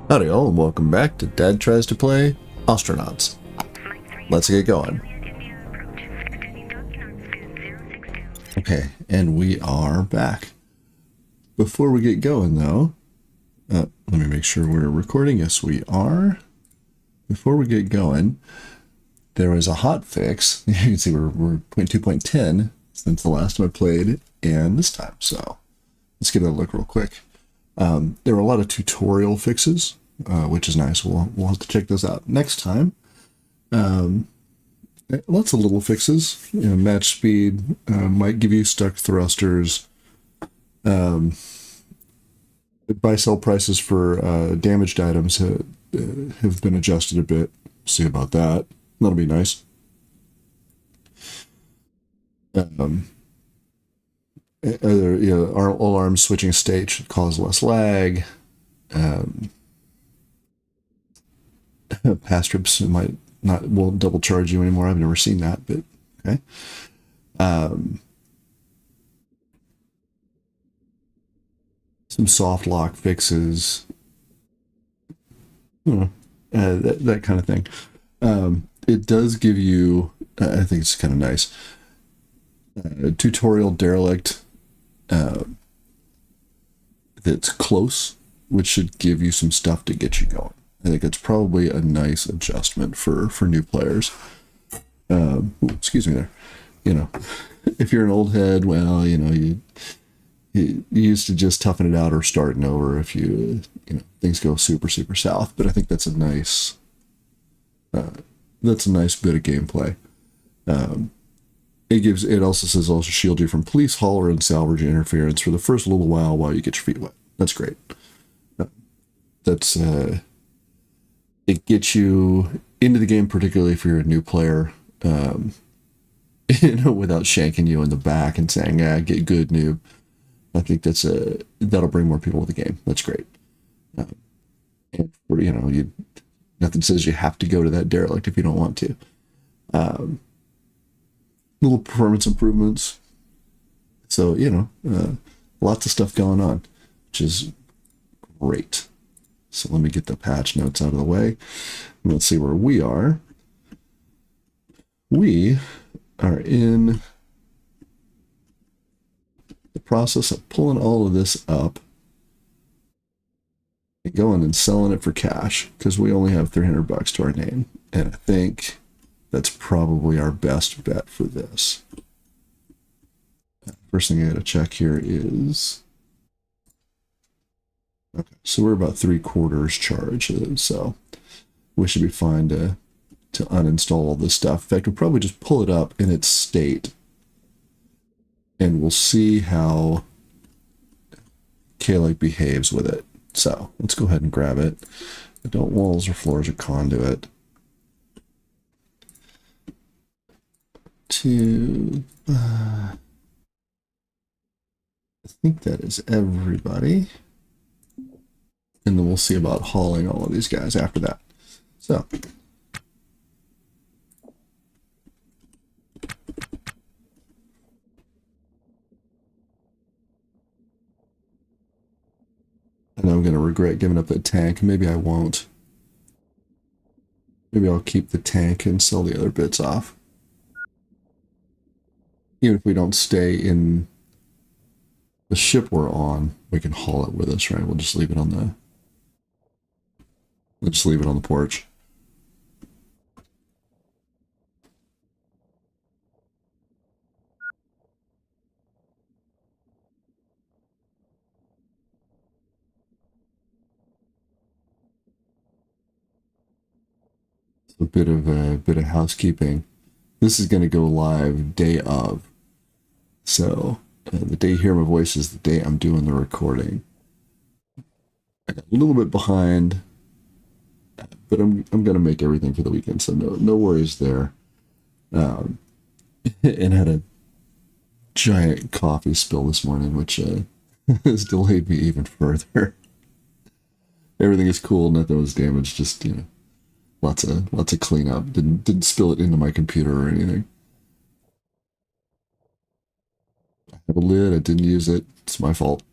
Howdy all, and welcome back to Dad Tries to Play Ostranauts. Let's get going. Okay, and we are back. Before we get going though, let me make sure we're recording. Yes, we are. Before we get going, there was a hot fix. You can see we're 2.10 since the last time I played and this time. So let's give it a look real quick. There were a lot of tutorial fixes, which is nice. We'll have to check those out next time. Lots of little fixes. Match speed might give you stuck thrusters. Buy sell prices for damaged items have been adjusted a bit. See about that. That'll be nice. Our alarm switching state should cause less lag. Pass trips won't double charge you anymore. I've never seen that, but okay. Some soft lock fixes, that kind of thing. It does give you, I think it's kind of nice, tutorial derelict that's close, which should give you some stuff to get you going. I think it's probably a nice adjustment for new players. Excuse me there. If you're an old head, well, you used to just toughing it out or starting over if things go super south. But I think that's a nice bit of gameplay. It also says also shield you from police, hauler, and salvage interference for the first little while you get your feet wet. That's great. It gets you into the game, particularly if you're a new player, without shanking you in the back and saying, get good, noob. I think that'll bring more people to the game. That's great. And nothing says you have to go to that derelict if you don't want to. Little performance improvements. So, lots of stuff going on, which is great. So let me get the patch notes out of the way. Let's see where we are. We are in the process of pulling all of this up and going and selling it for cash because we only have $300 to our name. And I think that's probably our best bet for this. First thing I got to check here is... Okay, so we're about 3/4 charged, so we should be fine to uninstall all this stuff. In fact, we'll probably just pull it up in its state, and we'll see how K-Lite behaves with it. So let's go ahead and grab it. Don't walls or floors or conduit. I think that is everybody. And then we'll see about hauling all of these guys after that. So. I know I'm going to regret giving up that tank. Maybe I won't. Maybe I'll keep the tank and sell the other bits off. Even if we don't stay in the ship we're on, we can haul it with us, right? We'll just leave it on the porch. A bit of housekeeping. This is going to go live day of. So the day you hear my voice is the day I'm doing the recording. I got a little bit behind, but I'm going to make everything for the weekend, so no worries there. And had a giant coffee spill this morning, which has delayed me even further. Everything is cool, nothing was damaged, just lots of cleanup. Didn't spill it into my computer or anything. I have a lid, I didn't use it, it's my fault.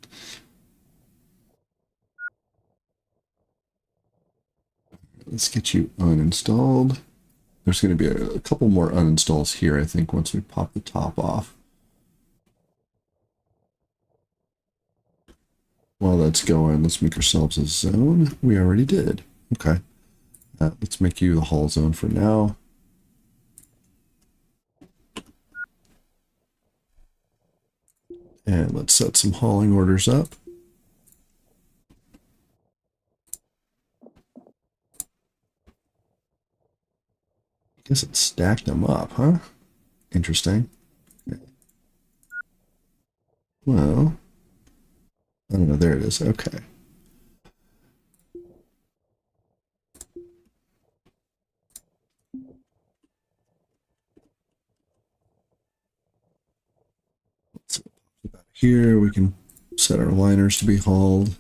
let's get you uninstalled. There's going to be a couple more uninstalls here, I think, once we pop the top off. While that's going, let's make ourselves a zone. We already did. Okay. Let's make you the hull zone for now. And let's set some hauling orders up. I guess it stacked them up, huh? Interesting. Okay. Well, I don't know. There it is. Okay. Let's here we can set our liners to be hauled.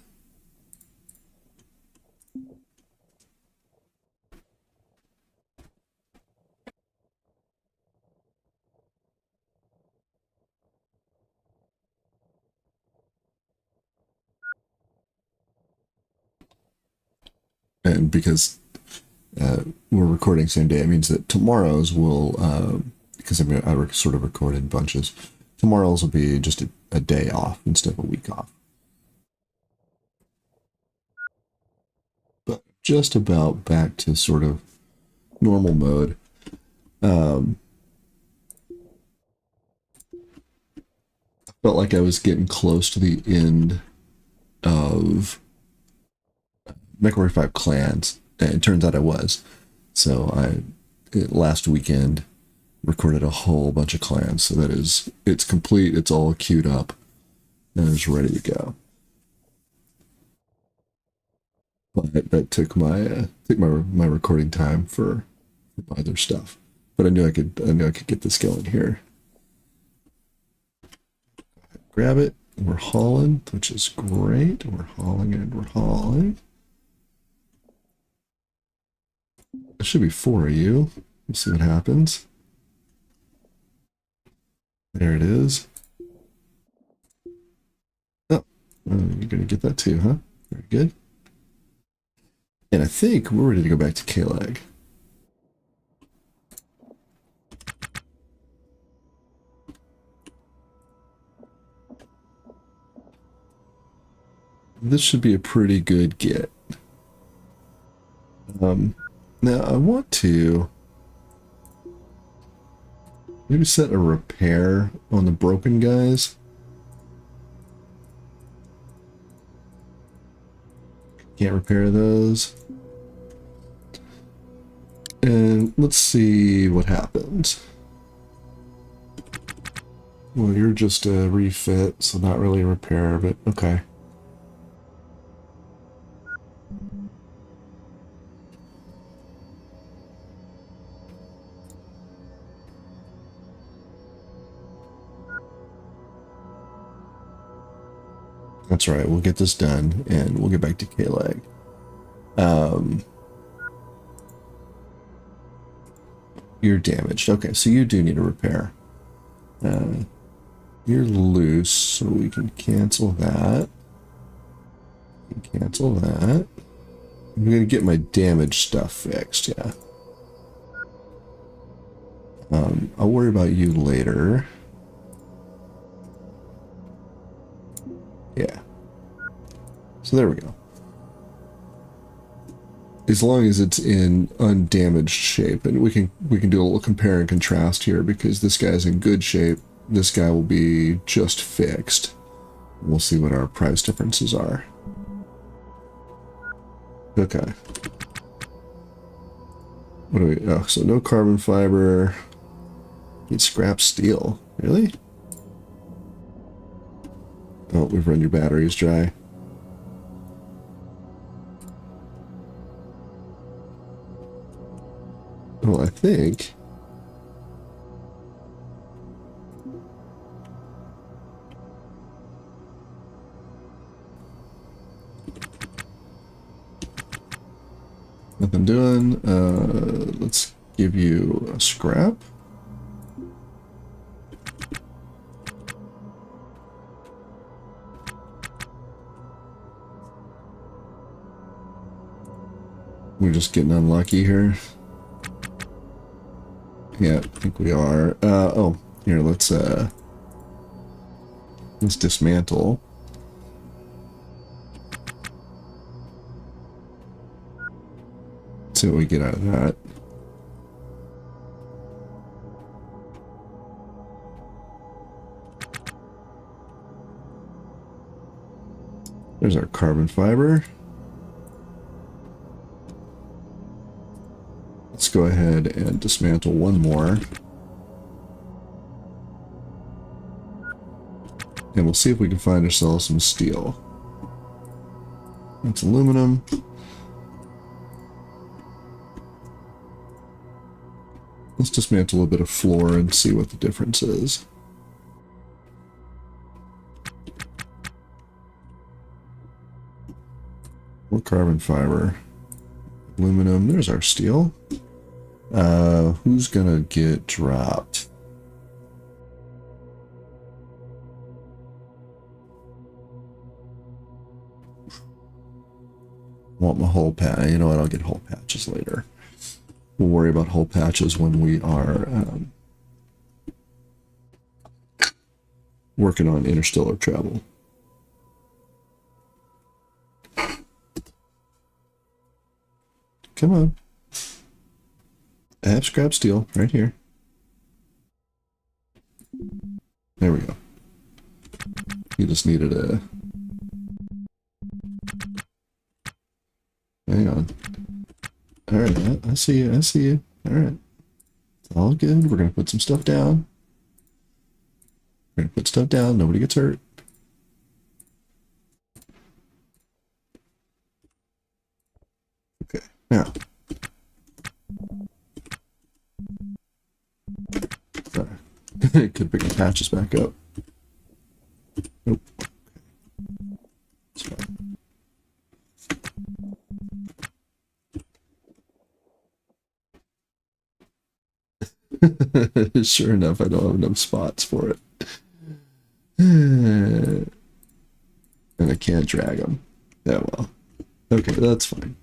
And because we're recording same day, it means that tomorrow's will, because I sort of record in bunches, tomorrow's will be just a day off instead of a week off. But just about back to sort of normal mode. I felt like I was getting close to the end of MechWarrior 5 clans, and it turns out I was. So last weekend recorded a whole bunch of clans, so it's complete, it's all queued up, and it's ready to go. But that took my recording time for other stuff. But I knew I could get this going here. Grab it. We're hauling, which is great. We're hauling and we're hauling. There should be 4 of you. Let's see what happens. There it is. Oh, you're going to get that too, huh? Very good. And I think we're ready to go back to K-Lag. This should be a pretty good get. Now I want to maybe set a repair on the broken guys. Can't repair those. And let's see what happens. Well, you're just a refit, so not really a repair, but okay. That's right, we'll get this done, and we'll get back to K-Lag. You're damaged. Okay, so you do need a repair. You're loose, so we can cancel that. Cancel that. I'm gonna get my damaged stuff fixed, yeah. I'll worry about you later. Yeah. So there we go. As long as it's in undamaged shape, and we can do a little compare and contrast here, because this guy's in good shape. This guy will be just fixed. We'll see what our price differences are. Okay. What do we? Oh, so no carbon fiber. Need scrap steel. Really? Oh, we've run your batteries dry. Well, I think nothing doing. Let's give you a scrap. We're just getting unlucky here. Yeah, I think we are. Oh, here, let's dismantle. See what we get out of that. There's our carbon fiber. Let's go ahead and dismantle one more. And we'll see if we can find ourselves some steel. That's aluminum. Let's dismantle a bit of floor and see what the difference is. More carbon fiber. Aluminum. There's our steel. Who's gonna get dropped? Want my hole patch. You know what? I'll get hole patches later. We'll worry about hole patches when we are working on interstellar travel. Come on. I have scrap steel right here. There we go. You just needed a... Hang on. Alright, I see you, I see you. Alright. It's all good. We're gonna put some stuff down. We're gonna put stuff down. Nobody gets hurt. Okay, now. Sorry. Could pick the patches back up. Nope. That's fine. Sure enough, I don't have enough spots for it. And I can't drag them. Yeah, well. Okay, that's fine.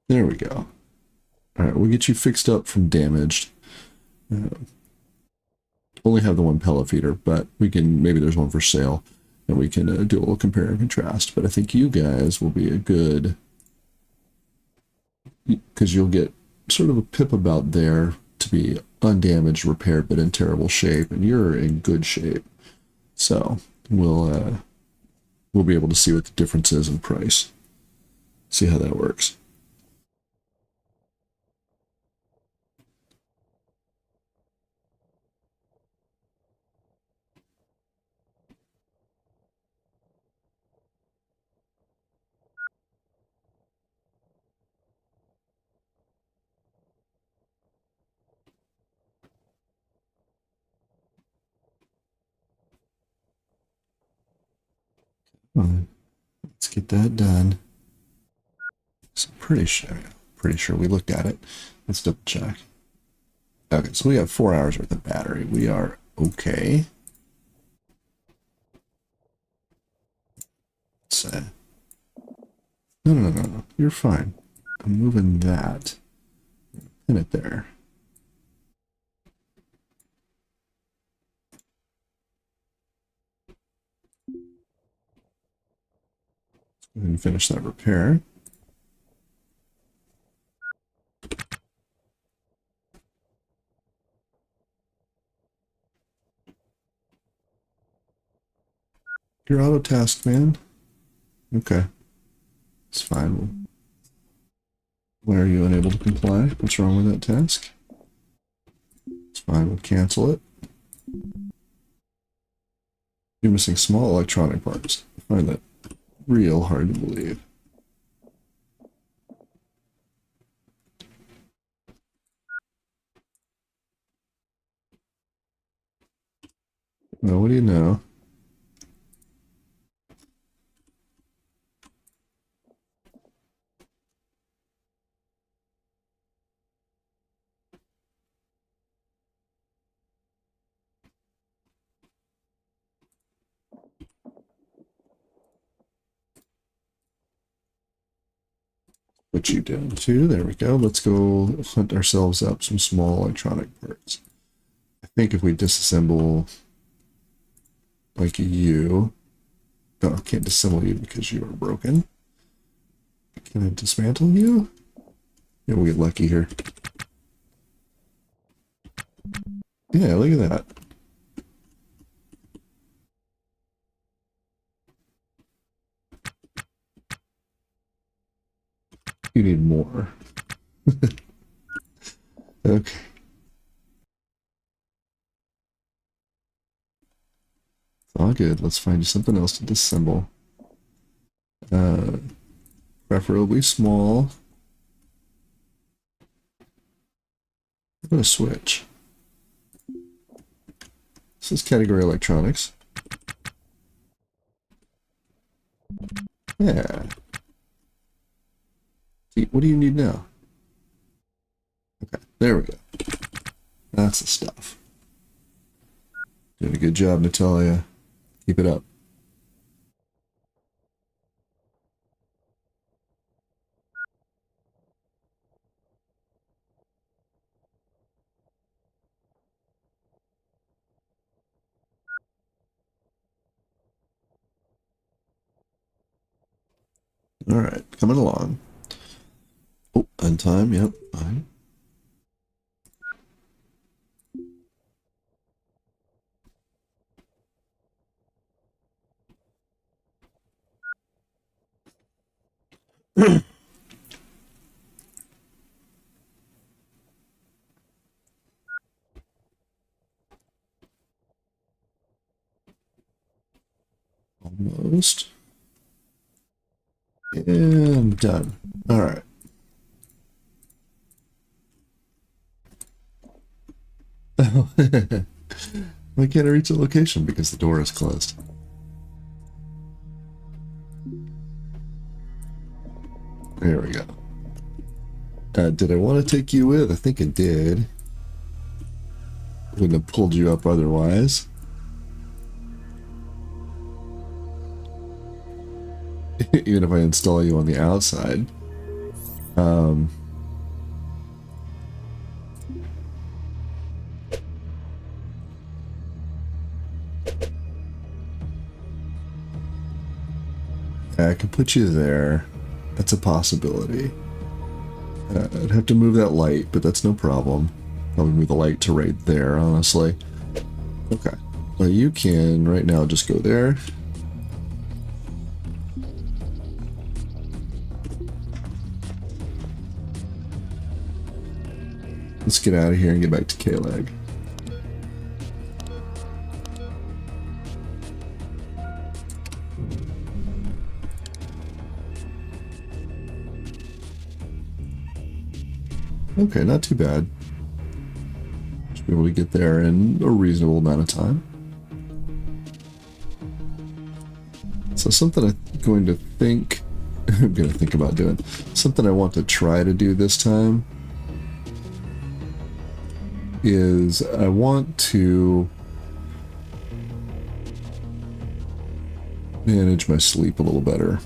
There we go. Alright, we'll get you fixed up from damaged. Only have the one pellet feeder, but we can, maybe there's one for sale, and we can do a little compare and contrast. But I think you guys will be a good, because you'll get sort of a pip about there to be undamaged, repaired, but in terrible shape, and you're in good shape. So we'll be able to see what the difference is in price. See how that works. Let's get that done. So pretty sure we looked at it. Let's double check. Okay, so we have 4 hours worth of battery. We are okay. Let's no. You're fine. I'm moving that. Pin it there. Let's go ahead and finish that repair. You're auto tasked, man. Okay. It's fine. Why are you unable to comply? What's wrong with that task? It's fine. We'll cancel it. You're missing small electronic parts. I find that real hard to believe. Well, what do you know? Put you down too. There we go. Let's go hunt ourselves up some small electronic parts. I think if we disassemble like you... No, I can't disassemble you because you are broken. Can I dismantle you? Yeah, we'll get lucky here. Yeah, look at that. You need more. Okay. It's all good. Let's find you something else to disassemble. Preferably small. I'm gonna switch. This is category electronics. Yeah. See, what do you need now? Okay, there we go. That's the stuff. Doing a good job, Natalia. Keep it up. All right, coming along. Oh, on time. Yep, fine. Almost. And done. All right. I can't reach the location because the door is closed. There we go. Did I want to take you with? I think I did. Wouldn't have pulled you up otherwise. Even if I install you on the outside. I could put you there. That's a possibility. I'd have to move that light, but that's no problem. Probably move the light to right there, honestly. Okay. Well, you can right now just go there. Let's get out of here and get back to K-Leg. Okay, not too bad. Should be able to get there in a reasonable amount of time. So something I'm going to think... I'm going to think about doing. Something I want to try to do this time is I want to manage my sleep a little better.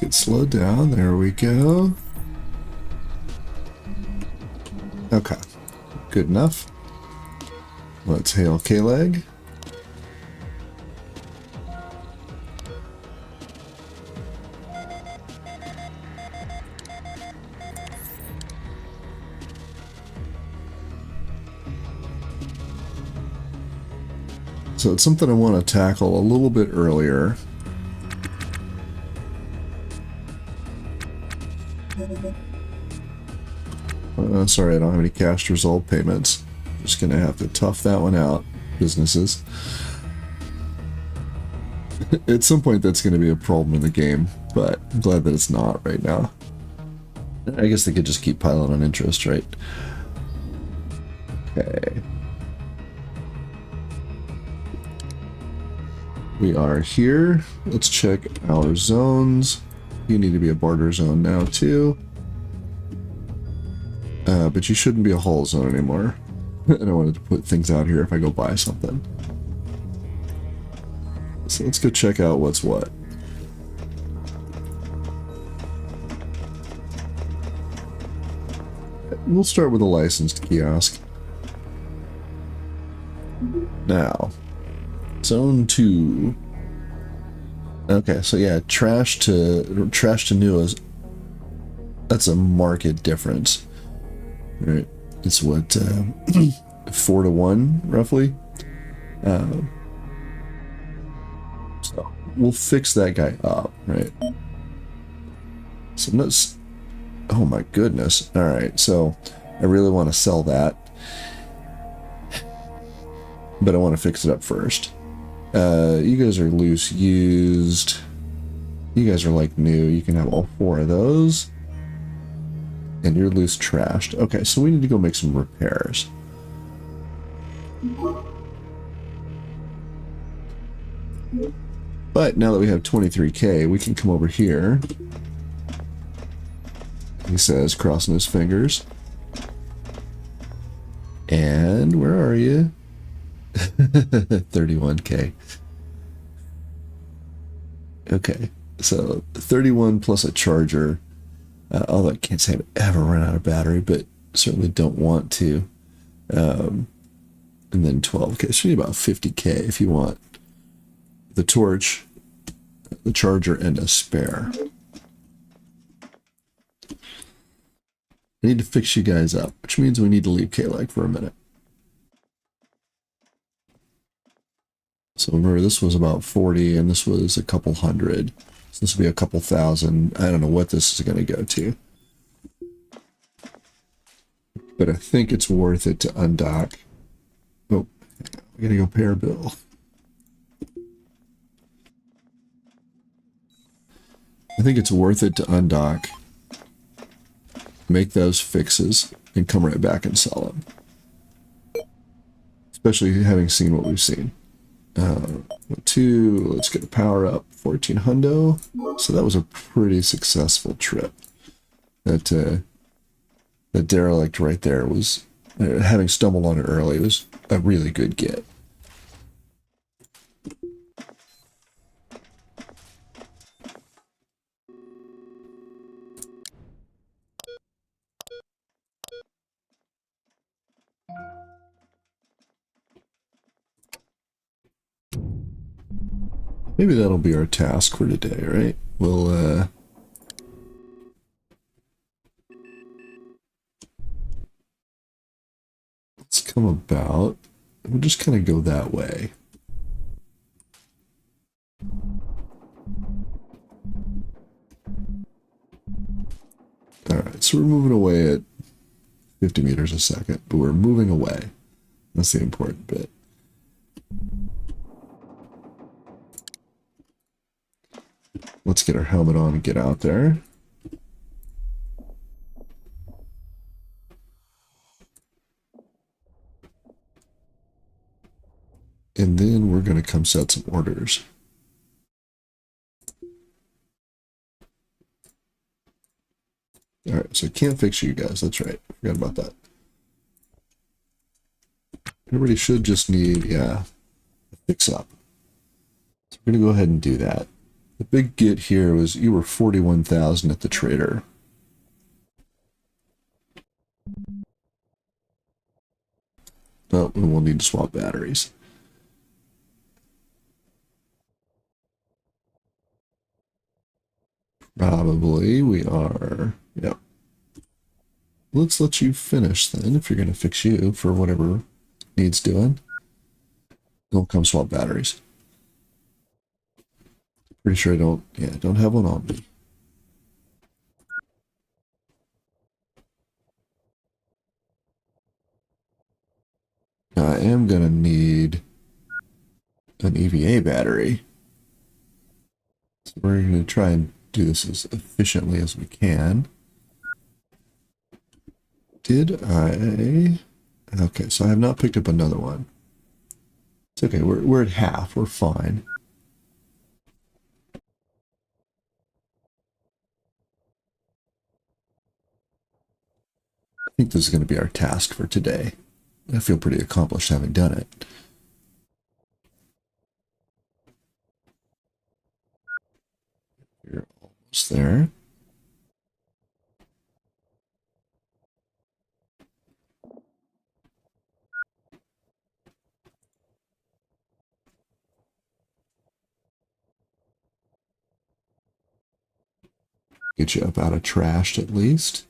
Get slowed down. There we go. Okay. Good enough. Let's hail K-Leg. So it's something I want to tackle a little bit earlier. Sorry, I don't have any cash to resolve payments. Just gonna have to tough that one out, businesses. At some point that's gonna be a problem in the game, but I'm glad that it's not right now. I guess they could just keep piling on interest, right? Okay. We are here. Let's check our zones. You need to be a barter zone now, too. But you shouldn't be a haul zone anymore. I don't want to put things out here if I go buy something. So let's go check out what's what. We'll start with a licensed kiosk. Now, zone 2. Okay, so yeah, trash to new is, that's a marked difference. Right, it's what 4 to 1 roughly. So we'll fix that guy up, right? So let's. Oh my goodness! All right, so I really want to sell that, but I want to fix it up first. You guys are loose used. You guys are like new. You can have all 4 of those. And you're loose trashed. Okay, so we need to go make some repairs. But now that we have 23k, we can come over here. He says, crossing his fingers. And where are you? 31k. Okay, so 31 plus a charger. Although I can't say I've ever run out of battery, but certainly don't want to. And then 12k. So you need about 50k if you want the torch, the charger, and a spare. I need to fix you guys up, which means we need to leave K-Lag for a minute. So remember, this was about 40, and this was a couple hundred. So this will be a couple thousand. I don't know what this is going to go to. But I think it's worth it to undock. Oh, we gotta go pay our bill. I think it's worth it to undock, make those fixes, and come right back and sell them. Especially having seen what we've seen. 2, let's get a power up, 14 hundo. So that was a pretty successful trip. That derelict right there was, having stumbled on it early, was a really good get. Maybe that'll be our task for today, right? We'll, let's come about. We'll just kind of go that way. Alright, so we're moving away at 50 meters a second, but we're moving away. That's the important bit. Let's get our helmet on and get out there. And then we're going to come set some orders. Alright, so I can't fix you guys. That's right. Forgot about that. Everybody should just need, yeah, a fix up. So we're going to go ahead and do that. The big get here was you were 41,000 at the trader. Oh, and we'll need to swap batteries. Probably we are, yep. Let's let you finish then, if you're going to fix you for whatever needs doing. Don't come swap batteries. Pretty sure I don't have one on me. Now I am going to need an EVA battery. So we're going to try and do this as efficiently as we can. Did I? Okay, so I have not picked up another one. It's okay, we're at half, we're fine. I think this is going to be our task for today. I feel pretty accomplished having done it. You're almost there. Get you up out of trash at least.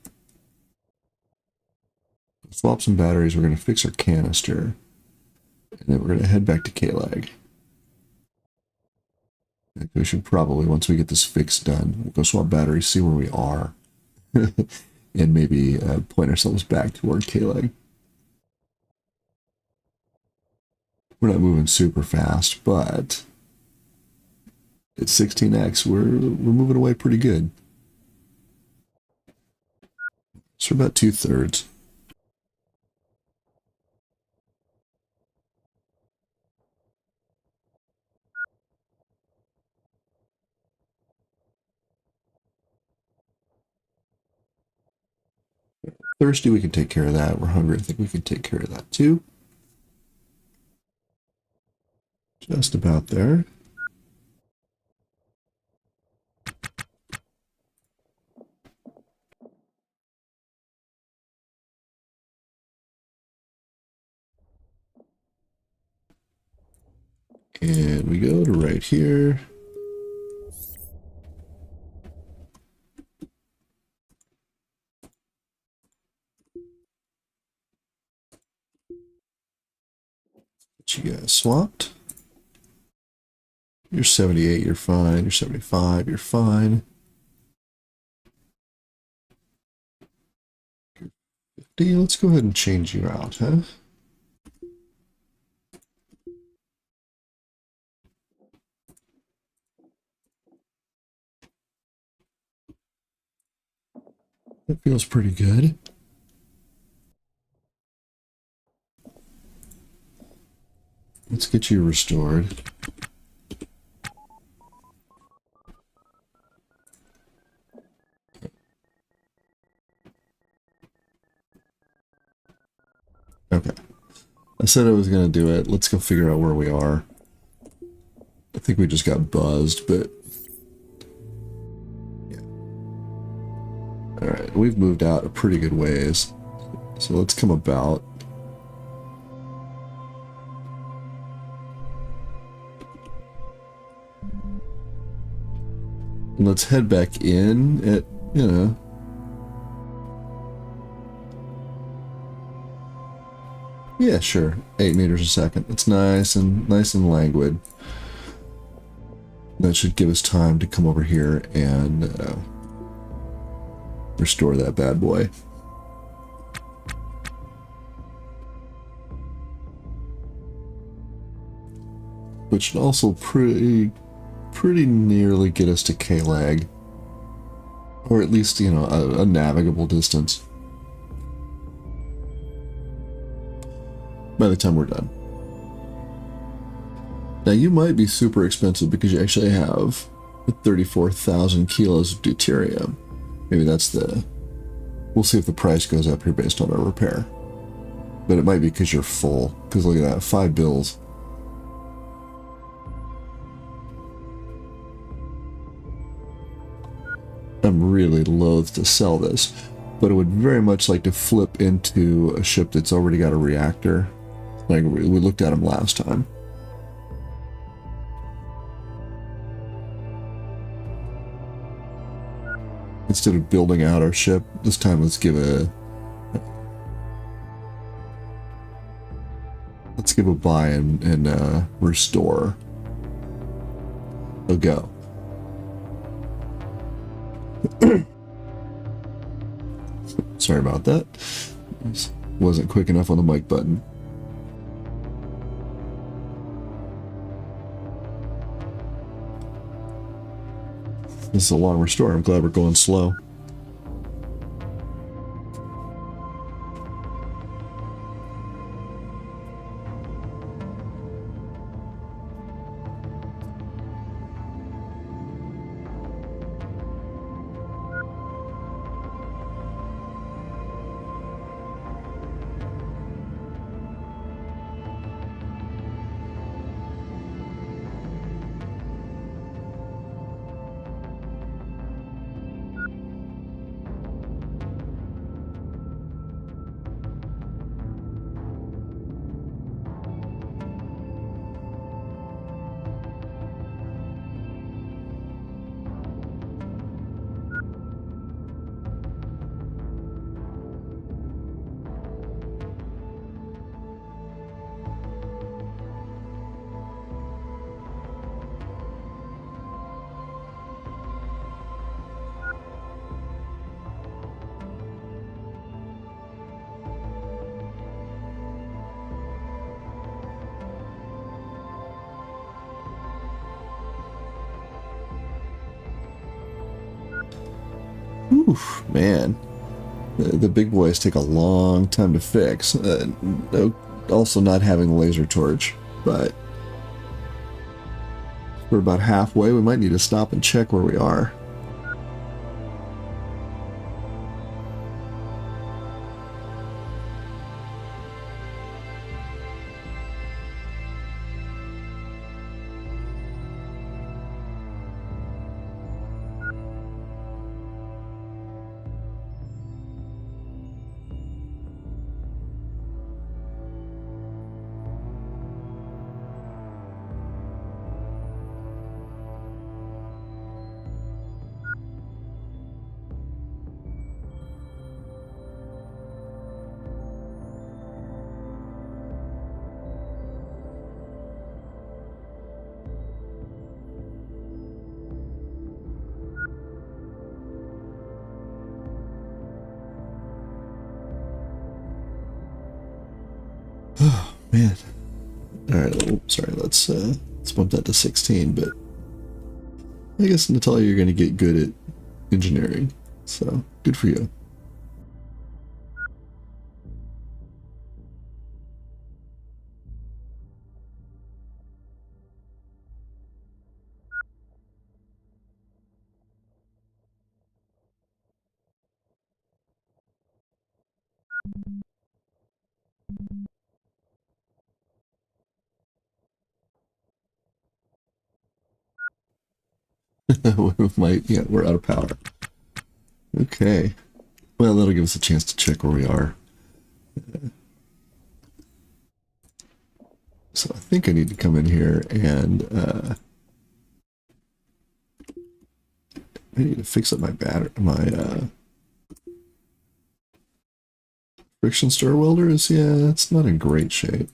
Swap some batteries. We're going to fix our canister. And then we're going to head back to K-Lag. We should probably, once we get this fix done, we'll go swap batteries, see where we are. And maybe point ourselves back toward K-Lag. We're not moving super fast, but at 16x, we're moving away pretty good. So we're about 2/3. Thirsty, we can take care of that. We're hungry, I think we can take care of that too. Just about there. And we go to right here. Get you guys swapped. You're 78, you're fine. You're 75, you're fine. 50, let's go ahead and change you out, huh? That feels pretty good. Let's get you restored. Okay. I said I was going to do it. Let's go figure out where we are. I think we just got buzzed, but... yeah. Alright, we've moved out a pretty good ways. So let's come about. And let's head back in at, you know... yeah, sure. 8 meters a second. It's nice and languid. That should give us time to come over here and restore that bad boy. Which should also pretty nearly get us to K-Lag. Or at least, you know, a navigable distance. By the time we're done. Now you might be super expensive because you actually have 34,000 kilos of deuterium. Maybe that's the... we'll see if the price goes up here based on our repair. But it might be because you're full. Because look at that, 5 bills. I'm really loath to sell this, but I would very much like to flip into a ship that's already got a reactor. Like we looked at them last time. Instead of building out our ship, this time let's give a buy and restore a go. Sorry about that. Wasn't quick enough on the mic button. This is a long restore. I'm glad we're going slow. Oof, man. The big boys take a long time to fix. Also not having the laser torch, but we're about halfway. We might need to stop and check where we are. Oh, man. Alright, sorry, let's bump that to 16, but I guess, Natalia, you're going to get good at engineering, so good for you. Yeah, we're out of power. Okay. Well, that'll give us a chance to check where we are. So I think I need to come in here and I need to fix up my friction stir welder is, yeah, it's not in great shape.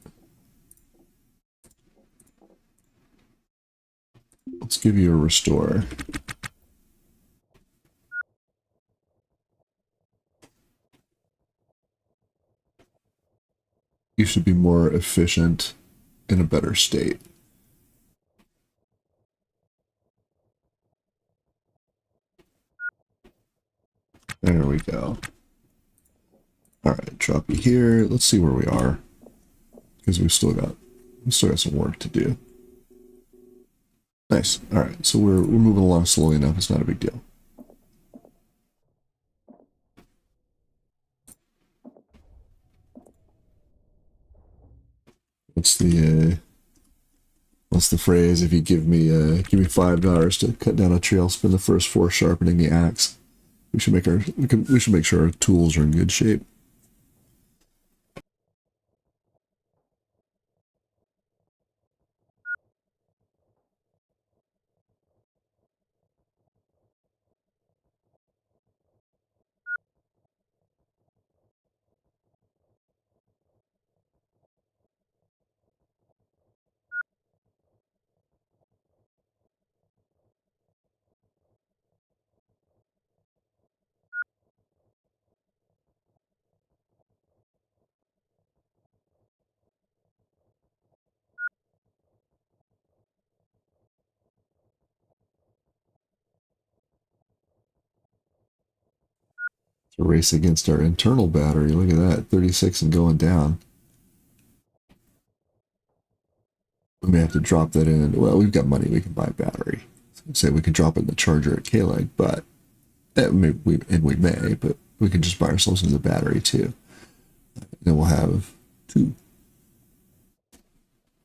Let's give you a restore. You should be more efficient in a better state. There we go. All right, drop you here. Let's see where we are, because we still got some work to do. Nice. All right, so we're moving along slowly enough. It's not a big deal. What's the phrase? If you give me $5 to cut down a tree, I'll spend the first 4 sharpening the axe. We should make sure our tools are in good shape. It's a race against our internal battery. Look at that, 36 and going down. We may have to drop that in. Well, we've got money. We can buy a battery. Say we can drop it in the charger at K-Leg, but we may, but we can just buy ourselves another battery too. And we'll have 2.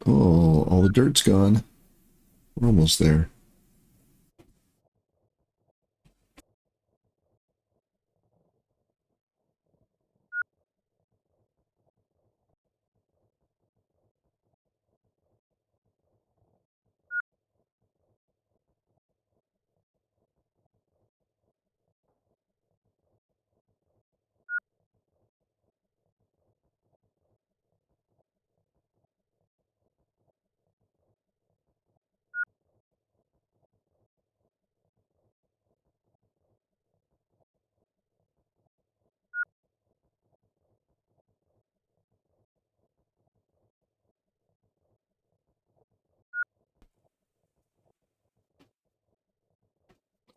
Oh, all the dirt's gone. We're almost there.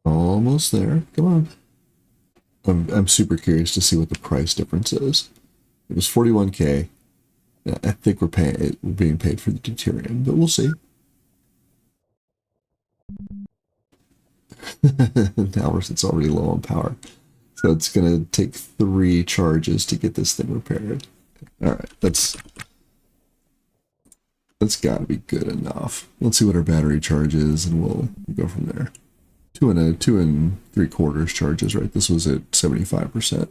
Almost there. Come on. I'm super curious to see what the price difference is. It was 41K. I think we're being paid for the deuterium, but we'll see. Now it's already low on power. So it's going to take 3 charges to get this thing repaired. Alright, that's got to be good enough. Let's see what our battery charge is, and we'll go from there. 2 3/4 charges, right? This was at 75%.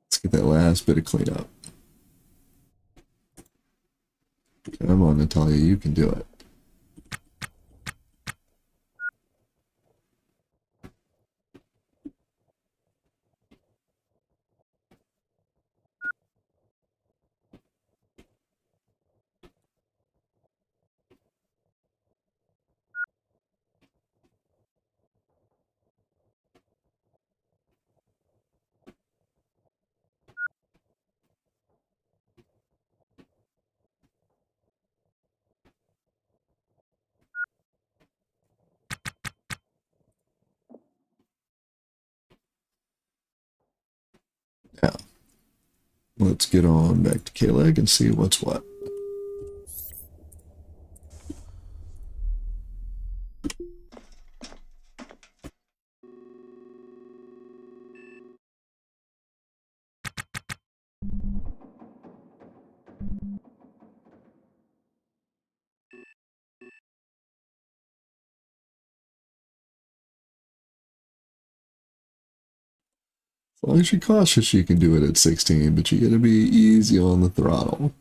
Let's get that last bit of cleanup. Come on, Natalia, you can do it. Now, let's get on back to K-Leg and see what's what. As long as you're cautious, you can do it at 16, but you gotta be easy on the throttle.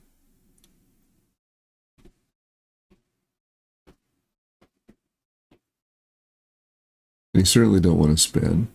And you certainly don't want to spin.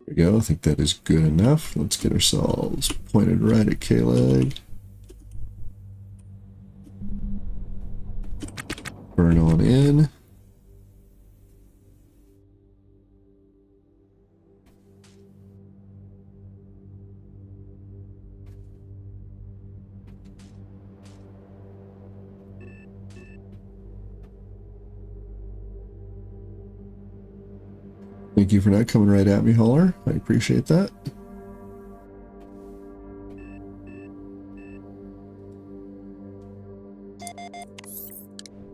There we go. I think that is good enough. Let's get ourselves pointed right at K-Leg. Burn on in. Thank you for not coming right at me, Hauler. I appreciate that.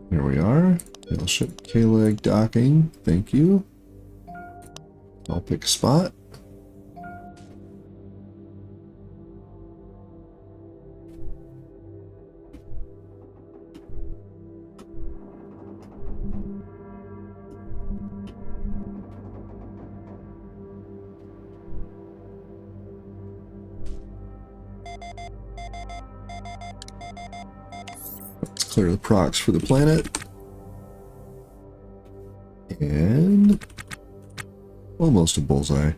There we are. I'll ship K-Leg docking. Thank you. I'll pick a spot. Let's clear the procs for the planet. And almost a bullseye.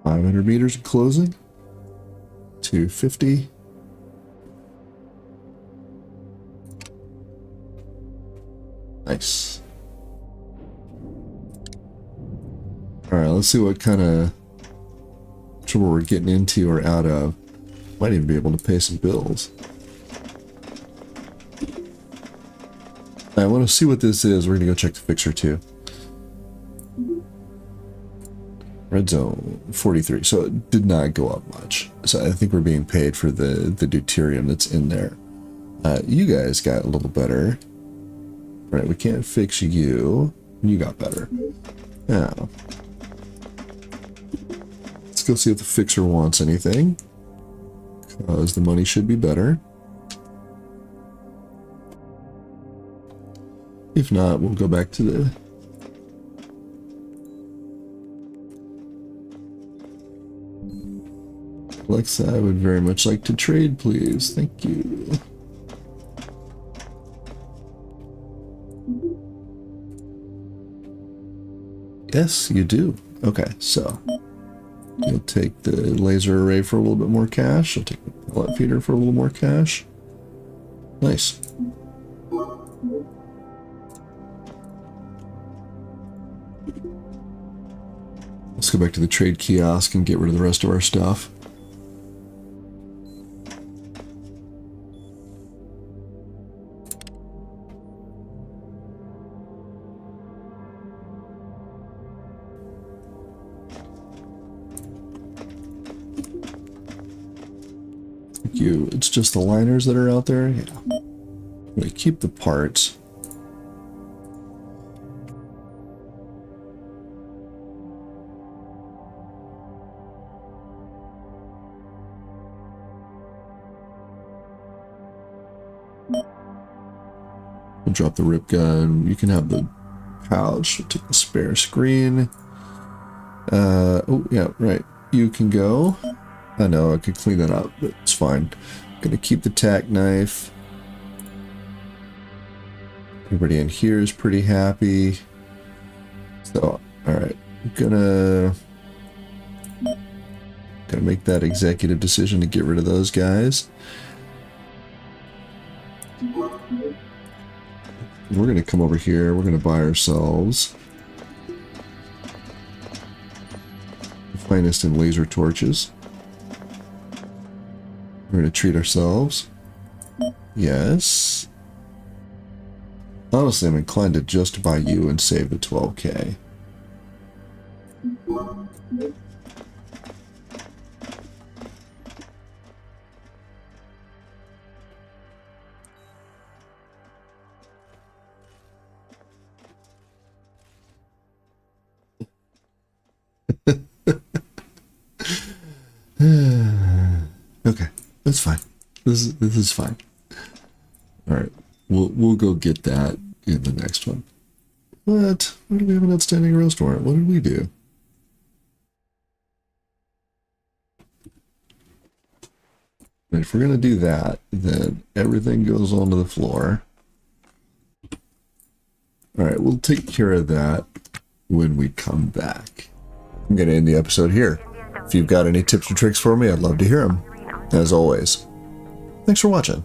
$500 of closing. 250. Nice. Alright, let's see what kind of trouble we're getting into or out of. Might even be able to pay some bills. I want to see what this is. We're going to go check the fixer too. Red zone 43. So it did not go up much. So I think we're being paid for the deuterium that's in there. You guys got a little better. Right, we can't fix you. You got better. Yeah. Let's go see if the fixer wants anything. Because the money should be better. If not, we'll go back to the... Alexa, I would very much like to trade, please. Thank you. Yes, you do. Okay, so you'll take the laser array for a little bit more cash. You'll take the pellet feeder for a little more cash. Nice. Let's go back to the trade kiosk and get rid of the rest of our stuff. It's just the liners that are out there. Yeah. I'm gonna keep the parts. We'll drop the rip gun. You can have the pouch. We'll take the spare screen. Oh yeah, right. You can go. I know I could clean that up, but it's fine. Gonna keep the tack knife. Everybody in here is pretty happy. So, alright. Gonna make that executive decision to get rid of those guys. We're gonna come over here. We're gonna buy ourselves the finest in laser torches. We're going to treat ourselves. Yes. Honestly, I'm inclined to just buy you and save the 12K. Okay. That's fine. This is fine. All right, we'll go get that in the next one. What? Why do we have an outstanding arrest warrant? What did we do? And if we're gonna do that, then everything goes onto the floor. All right, we'll take care of that when we come back. I'm gonna end the episode here. If you've got any tips or tricks for me, I'd love to hear them. As always, thanks for watching.